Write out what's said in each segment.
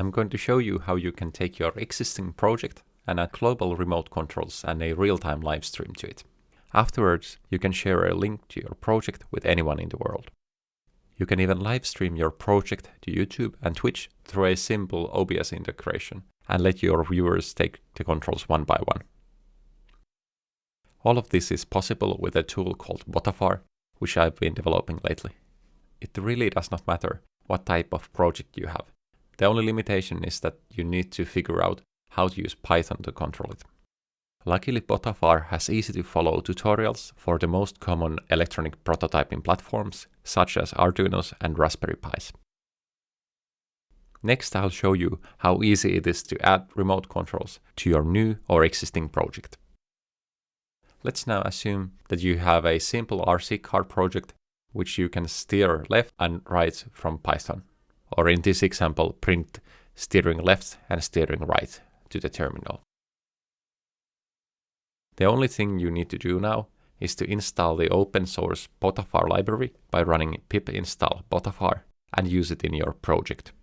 I'm going to show you how you can take your existing project and add global remote controls and a real-time live stream to it. Afterwards, you can share a link to your project with anyone in the world. You can even live stream your project to YouTube and Twitch through a simple OBS integration and let your viewers take the controls one by one. All of this is possible with a tool called Botafar, which I've been developing lately. It really does not matter what type of project you have. The only limitation is that you need to figure out how to use Python to control it. Luckily, Botafar has easy to follow tutorials for the most common electronic prototyping platforms, such as Arduinos and Raspberry Pis. Next, I'll show you how easy it is to add remote controls to your new or existing project. Let's now assume that you have a simple RC car project which you can steer left and right from Python, or in this example, print steering left and steering right to the terminal. The only thing you need to do now is to install the open source Botafar library by running pip install Botafar and use it in your project.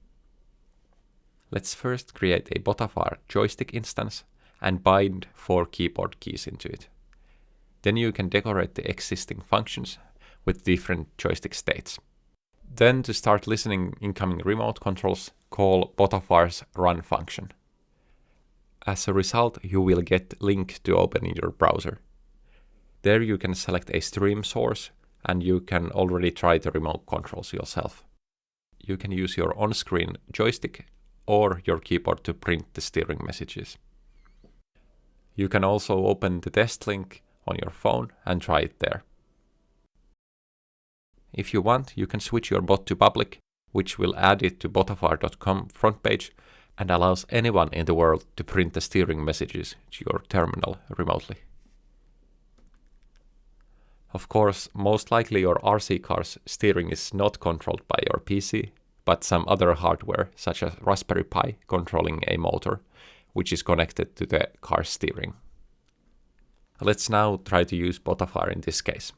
Let's first create a Botafar joystick instance and bind 4 keyboard keys into it. Then you can decorate the existing functions with different joystick states. Then to start listening incoming remote controls, call Botafar's run function. As a result, you will get link to open in your browser. There you can select a stream source and you can already try the remote controls yourself. You can use your on-screen joystick or your keyboard to print the steering messages. You can also open the test link on your phone and try it there. If you want, you can switch your bot to public, which will add it to botafar.com front page and allows anyone in the world to print the steering messages to your terminal remotely. Of course, most likely your RC car's steering is not controlled by your PC, but some other hardware such as Raspberry Pi controlling a motor, which is connected to the car steering. Let's now try to use Botafar in this case.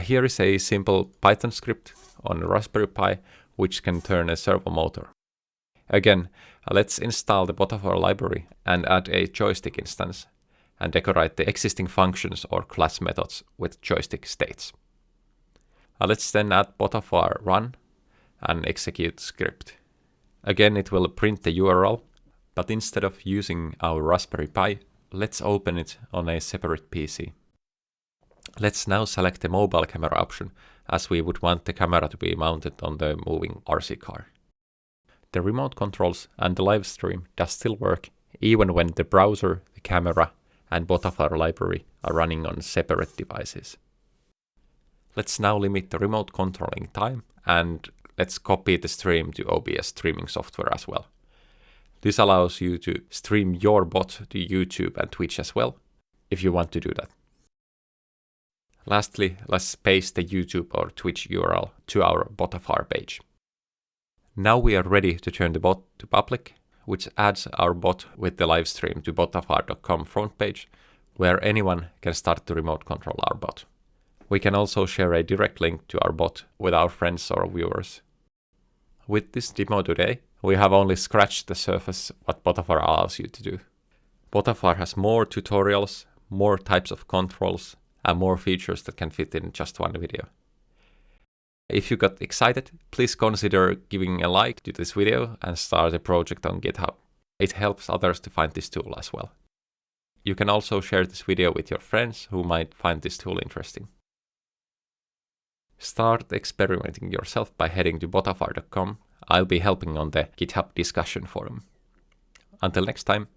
Here is a simple Python script on Raspberry Pi which can turn a servo motor. Again, let's install the Botafar library and add a joystick instance and decorate the existing functions or class methods with joystick states. Let's then add Botafar run and execute script. Again, it will print the URL, but instead of using our Raspberry Pi, let's open it on a separate PC. Let's now select the mobile camera option, as we would want the camera to be mounted on the moving RC car. The remote controls and the live stream does still work even when the browser, the camera and Botafar library are running on separate devices. Let's now limit the remote controlling time and let's copy the stream to OBS streaming software as well. This allows you to stream your bot to YouTube and Twitch as well, if you want to do that. Lastly, let's paste the YouTube or Twitch URL to our Botafar page. Now we are ready to turn the bot to public, which adds our bot with the live stream to botafar.com front page, where anyone can start to remote control our bot. We can also share a direct link to our bot with our friends or viewers. With this demo today, we have only scratched the surface what Botafar allows you to do. Botafar has more tutorials, more types of controls, and more features that can fit in just one video. If you got excited, please consider giving a like to this video and start a project on GitHub. It helps others to find this tool as well. You can also share this video with your friends who might find this tool interesting. Start experimenting yourself by heading to botafar.com. I'll be helping on the GitHub discussion forum. Until next time.